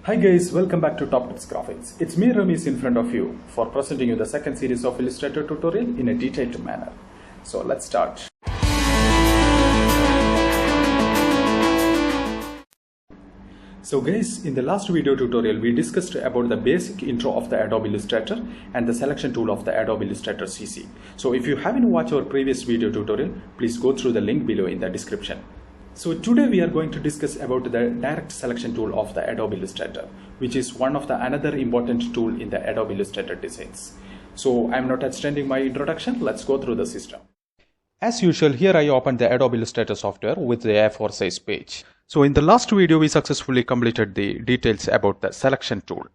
Hi guys, welcome back to Top Tips Graphics. It's me Ramesh in front of you for presenting you the second series of Illustrator tutorial in a detailed manner. So let's start. So guys, in the last video tutorial we discussed about the basic intro of the Adobe Illustrator and the selection tool of the Adobe Illustrator CC. So if you haven't watched our previous video tutorial, please go through the link below in the description. So today we are going to discuss about the direct selection tool of the Adobe Illustrator, which is one of the another important tool in the Adobe Illustrator designs. So I'm not extending my introduction, let's go through the system. As usual, here I opened the Adobe Illustrator software with the A4 size page. So in the last video we successfully completed the details about the selection tool.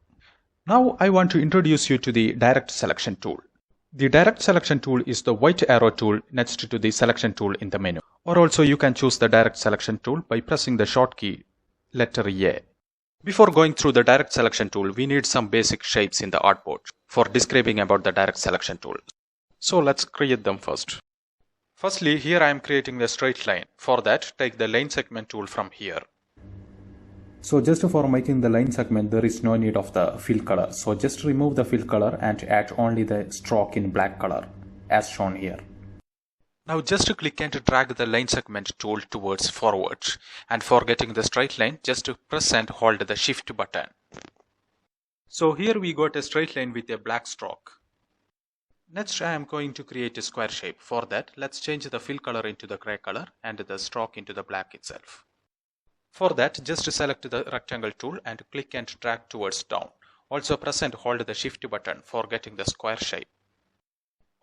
Now I want to introduce you to the direct selection tool. The direct selection tool is the white arrow tool next to the selection tool in the menu. Or also you can choose the direct selection tool by pressing the short key letter A. Before going through the direct selection tool, we need some basic shapes in the artboard for describing about the direct selection tool. So let's create them first. Firstly, here I am creating a straight line. For that, take the line segment tool from here. So just for making the line segment, there is no need of the fill color. So just remove the fill color and add only the stroke in black color as shown here. Now just click and drag the line segment tool towards forward. And for getting the straight line, just press and hold the shift button. So here we got a straight line with a black stroke. Next I am going to create a square shape. For that, let's change the fill color into the gray color and the stroke into the black itself. For that, just select the rectangle tool and click and drag towards down. Also press and hold the shift button for getting the square shape.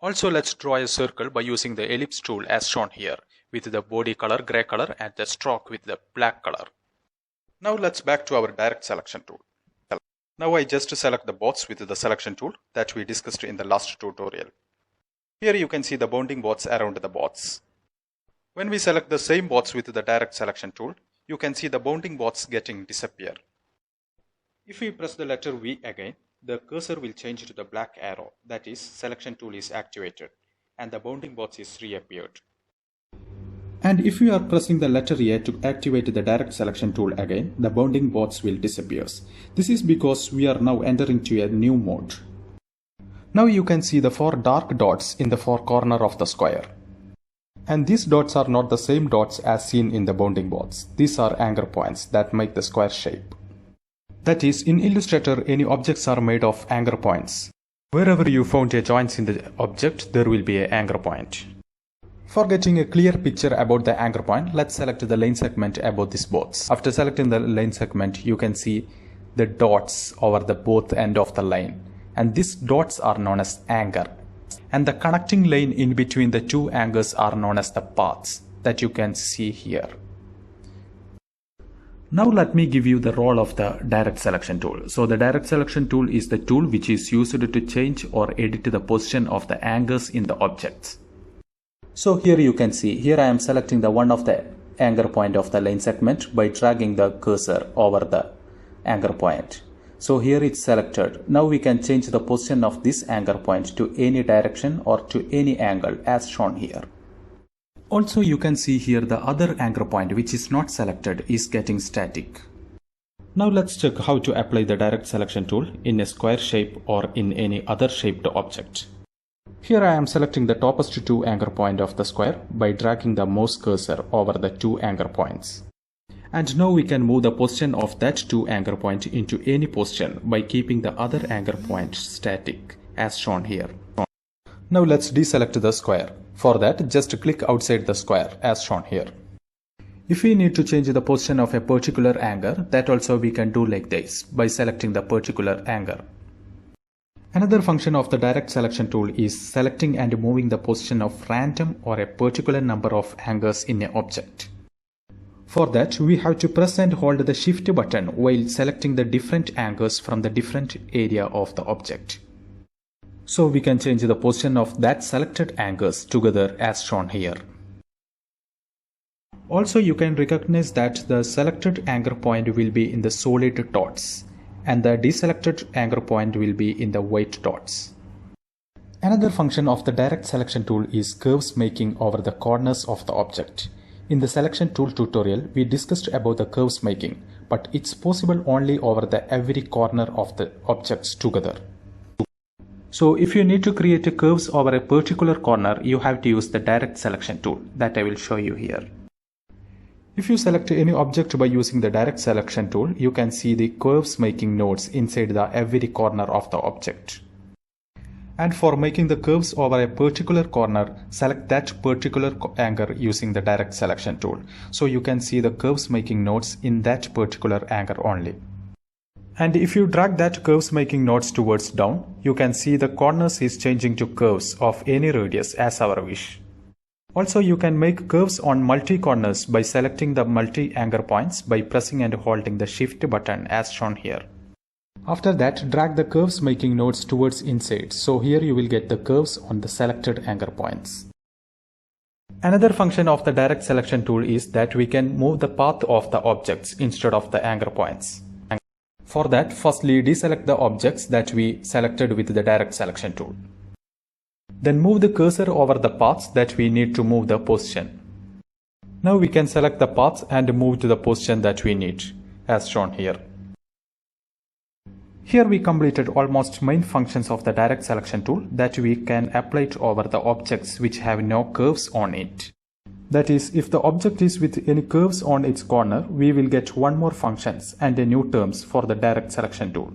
Also let's draw a circle by using the ellipse tool as shown here with the body color gray color and the stroke with the black color. Now let's back to our direct selection tool. Now I just select the box with the selection tool that we discussed in the last tutorial. Here you can see the bounding box around the box. When we select the same box with the direct selection tool, you can see the bounding box getting disappear. If we press the letter V again, the cursor will change to the black arrow, that is, selection tool is activated and the bounding box is reappeared. And if we are pressing the letter A to activate the direct selection tool again, the bounding box will disappear. This is because we are now entering to a new mode. Now you can see the 4 dark dots in the 4 corner of the square. And these dots are not the same dots as seen in the bounding box. These are anchor points that make the square shape. That is, in Illustrator, any objects are made of anchor points. Wherever you found a joint in the object, there will be an anchor point. For getting a clear picture about the anchor point, let's select the line segment above this box. After selecting the line segment, you can see the dots over the both end of the line. And these dots are known as anchor. And the connecting line in between the two anchors are known as the paths that you can see here. Now let me give you the role of the direct selection tool. So the direct selection tool is the tool which is used to change or edit the position of the anchors in the objects. So here you can see, here I am selecting the one of the anchor point of the line segment by dragging the cursor over the anchor point. So here it's selected. Now we can change the position of this anchor point to any direction or to any angle as shown here. Also you can see here the other anchor point which is not selected is getting static. Now let's check how to apply the direct selection tool in a square shape or in any other shaped object. Here I am selecting the topmost 2 anchor point of the square by dragging the mouse cursor over the 2 anchor points. And now we can move the position of that 2 anchor point into any position by keeping the other anchor point static as shown here. Now let's deselect the square. For that, just click outside the square as shown here. If we need to change the position of a particular anchor, that also we can do like this by selecting the particular anchor. Another function of the direct selection tool is selecting and moving the position of random or a particular number of anchors in an object. For that, we have to press and hold the shift button while selecting the different anchors from the different area of the object. So we can change the position of that selected anchors together as shown here. Also you can recognize that the selected anchor point will be in the solid dots and the deselected anchor point will be in the white dots. Another function of the direct selection tool is curves making over the corners of the object. In the selection tool tutorial, we discussed about the curves making, but it's possible only over the every corner of the objects together. So if you need to create curves over a particular corner, you have to use the direct selection tool that I will show you here. If you select any object by using the direct selection tool, you can see the curves making nodes inside the every corner of the object. And for making the curves over a particular corner, select that particular angle using the direct selection tool. So you can see the curves making nodes in that particular angle only. And if you drag that curves making nodes towards down, you can see the corners is changing to curves of any radius as our wish. Also, you can make curves on multi-corners by selecting the multi-anchor points by pressing and holding the Shift button as shown here. After that, drag the curves making nodes towards inside. So here you will get the curves on the selected anchor points. Another function of the direct selection tool is that we can move the path of the objects instead of the anchor points. For that, firstly deselect the objects that we selected with the direct selection tool. Then move the cursor over the paths that we need to move the position. Now we can select the paths and move to the position that we need, as shown here. Here we completed almost main functions of the direct selection tool that we can apply it over the objects which have no curves on it. That is, if the object is with any curves on its corner, we will get one more functions and a new terms for the direct selection tool.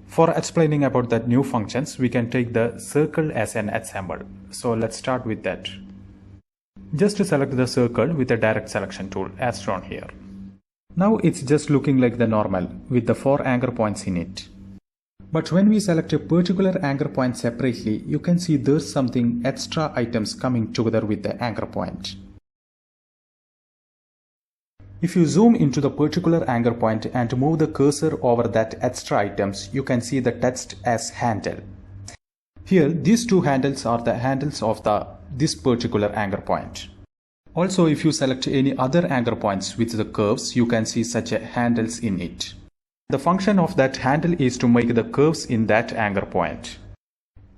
For explaining about that new functions, we can take the circle as an example. So let's start with that. Just select the circle with the direct selection tool as shown here. Now it's just looking like the normal with the 4 anchor points in it. But when we select a particular anchor point separately, you can see there's something extra items coming together with the anchor point. If you zoom into the particular anchor point and move the cursor over that extra items, you can see the text as handle. Here, these two handles are the handles of this particular anchor point. Also, if you select any other anchor points with the curves, you can see such a handles in it. The function of that handle is to make the curves in that anchor point.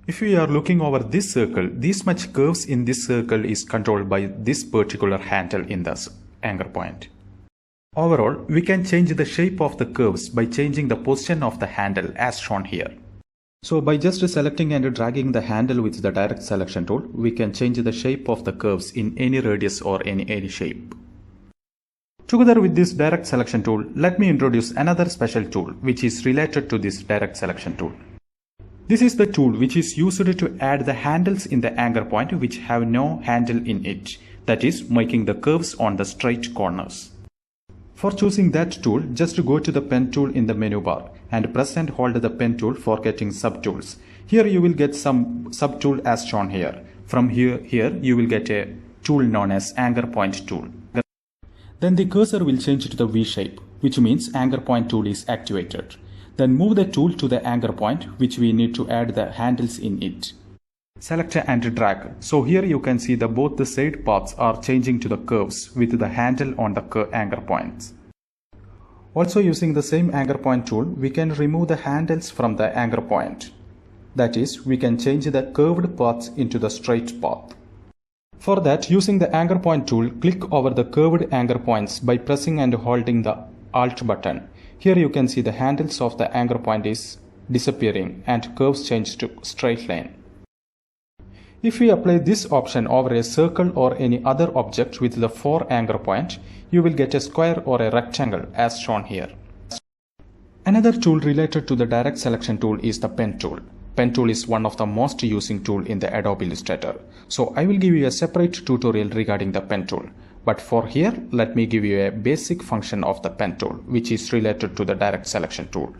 If we are looking over this circle, this much curves in this circle is controlled by this particular handle in this anchor point. Overall, we can change the shape of the curves by changing the position of the handle as shown here. So by just selecting and dragging the handle with the direct selection tool, we can change the shape of the curves in any radius or any shape. Together with this direct selection tool, let me introduce another special tool which is related to this direct selection tool. This is the tool which is used to add the handles in the anchor point which have no handle in it, that is, making the curves on the straight corners. For choosing that tool, just go to the pen tool in the menu bar and press and hold the pen tool for getting subtools. Here you will get some subtool as shown here. From here you will get a tool known as anchor point tool. Then the cursor will change to the V shape, which means anchor point tool is activated. Then move the tool to the anchor point which we need to add the handles in it. Select and drag. So here you can see both the side paths are changing to the curves with the handle on the anchor points. Also, using the same anchor point tool, we can remove the handles from the anchor point. That is, we can change the curved paths into the straight path. For that, using the anchor point tool, click over the curved anchor points by pressing and holding the Alt button. Here you can see the handles of the anchor point is disappearing and curves change to straight line. If we apply this option over a circle or any other object with the 4 anchor point, you will get a square or a rectangle as shown here. Another tool related to the direct selection tool is the pen tool. Pen tool is one of the most using tool in the Adobe Illustrator. So I will give you a separate tutorial regarding the pen tool. But for here, let me give you a basic function of the pen tool, which is related to the direct selection tool.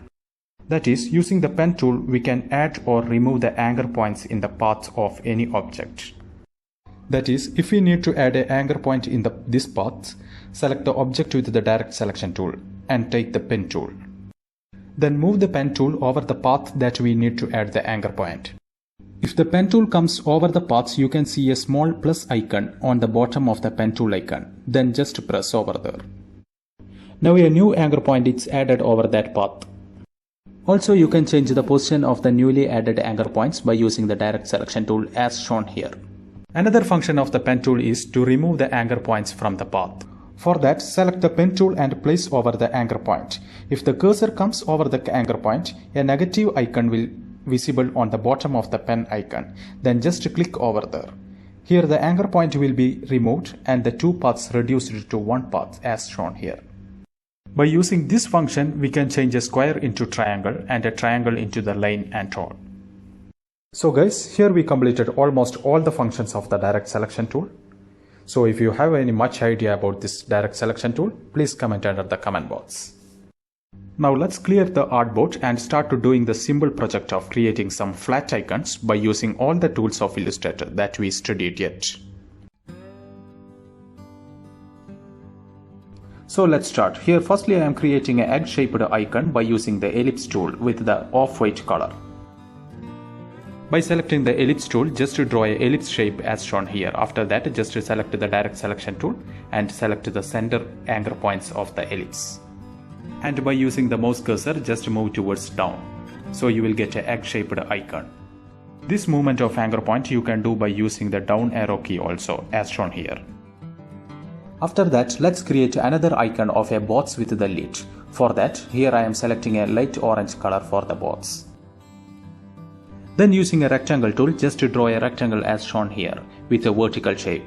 That is, using the pen tool, we can add or remove the anchor points in the paths of any object. That is, if we need to add an anchor point in this path, select the object with the direct selection tool and take the pen tool. Then move the pen tool over the path that we need to add the anchor point. If the pen tool comes over the paths, you can see a small plus icon on the bottom of the pen tool icon. Then just press over there. Now a new anchor point is added over that path. Also, you can change the position of the newly added anchor points by using the direct selection tool as shown here. Another function of the pen tool is to remove the anchor points from the path. For that, select the pen tool and place over the anchor point. If the cursor comes over the anchor point, a negative icon will visible on the bottom of the pen icon. Then just click over there. Here the anchor point will be removed and the two paths reduced to one path as shown here. By using this function, we can change a square into triangle and a triangle into the line and all. So guys, here we completed almost all the functions of the direct selection tool. So if you have any much idea about this direct selection tool, please comment under the comment box. Now let's clear the artboard and start to doing the simple project of creating some flat icons by using all the tools of Illustrator that we studied yet. So let's start. Here firstly I am creating an egg-shaped icon by using the ellipse tool with the off-white color. By selecting the ellipse tool, just to draw an ellipse shape as shown here. After that, just to select the direct selection tool and select the center anchor points of the ellipse. And by using the mouse cursor, just move towards down. So you will get an egg-shaped icon. This movement of anchor point you can do by using the down arrow key also as shown here. After that, let's create another icon of a box with the lid. For that, here I am selecting a light orange color for the box. Then using a rectangle tool, just to draw a rectangle as shown here with a vertical shape.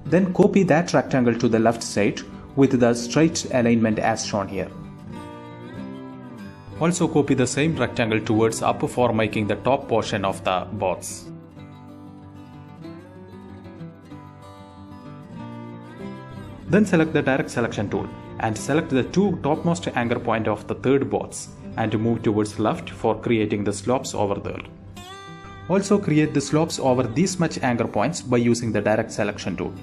Then copy that rectangle to the left side with the straight alignment as shown here. Also copy the same rectangle towards up for making the top portion of the box. Then select the direct selection tool and select the two topmost anchor point of the third box and move towards left for creating the slopes over there. Also create the slopes over these much anchor points by using the direct selection tool.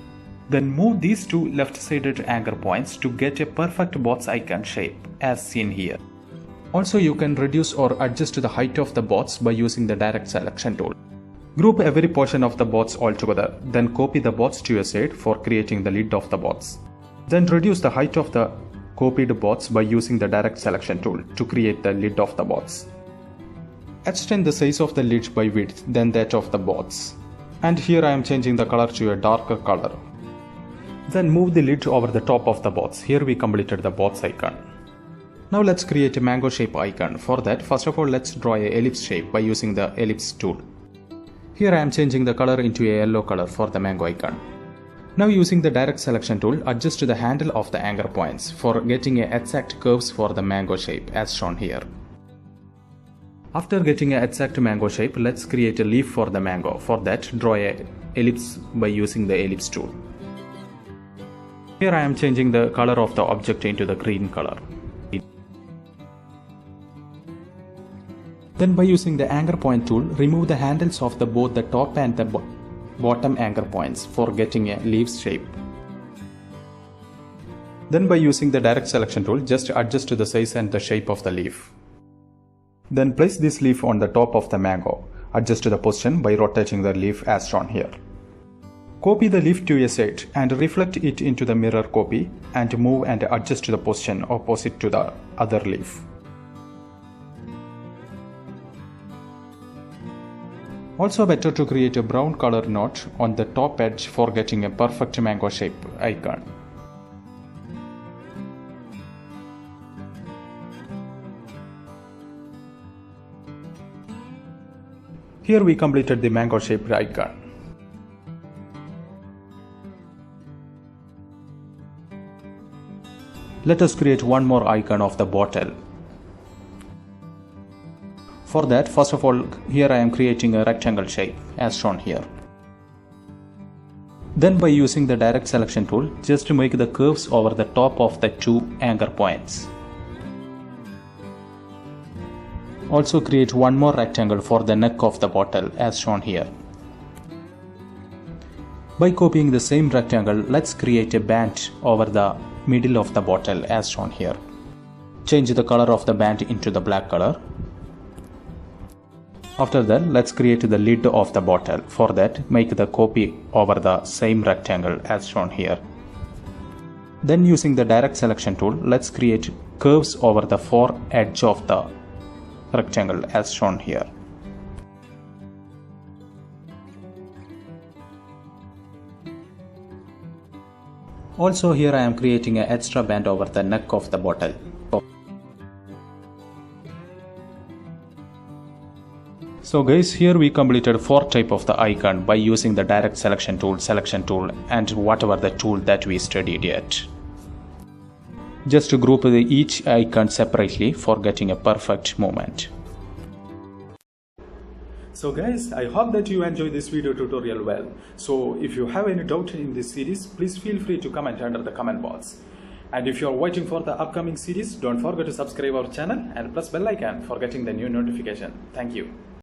Then move these two left-sided anchor points to get a perfect box icon shape as seen here. Also you can reduce or adjust the height of the box by using the direct selection tool. Group every portion of the box altogether, then copy the box to your side for creating the lid of the box. Then reduce the height of the copied box by using the direct selection tool to create the lid of the box. Extend the size of the lid by width than that of the box. And here I am changing the color to a darker color. Then move the lid over the top of the box. Here we completed the box icon. Now let's create a mango shape icon. For that, first of all let's draw an ellipse shape by using the ellipse tool. Here I am changing the color into a yellow color for the mango icon. Now using the direct selection tool, adjust the handle of the anchor points for getting a exact curves for the mango shape as shown here. After getting an exact mango shape, let's create a leaf for the mango. For that, draw an ellipse by using the ellipse tool. Here I am changing the color of the object into the green color. Then by using the anchor point tool, remove the handles of both the top and the bottom anchor points for getting a leaf shape. Then by using the direct selection tool, just adjust the size and the shape of the leaf. Then place this leaf on the top of the mango. Adjust the position by rotating the leaf as shown here. Copy the leaf to a side and reflect it into the mirror copy and move and adjust the position opposite to the other leaf. Also better to create a brown color knot on the top edge for getting a perfect mango shape icon. Here we completed the mango shaped icon. Let us create one more icon of the bottle. For that, first of all, here I am creating a rectangle shape as shown here. Then by using the direct selection tool, just to make the curves over the top of the two anchor points. Also create one more rectangle for the neck of the bottle as shown here. By copying the same rectangle, let's create a band over the middle of the bottle as shown here. Change the color of the band into the black color. After that, let's create the lid of the bottle. For that, make the copy over the same rectangle as shown here. Then using the direct selection tool, let's create curves over the four edge of the rectangle as shown here. Also here I am creating an extra band over the neck of the bottle. So guys, here we completed 4 types of the icon by using the direct selection tool, and whatever the tool that we studied yet. Just to group each icon separately for getting a perfect movement. So guys, I hope that you enjoyed this video tutorial well. So if you have any doubt in this series, please feel free to comment under the comment box. And if you are waiting for the upcoming series, don't forget to subscribe our channel and press bell icon for getting the new notification. Thank you.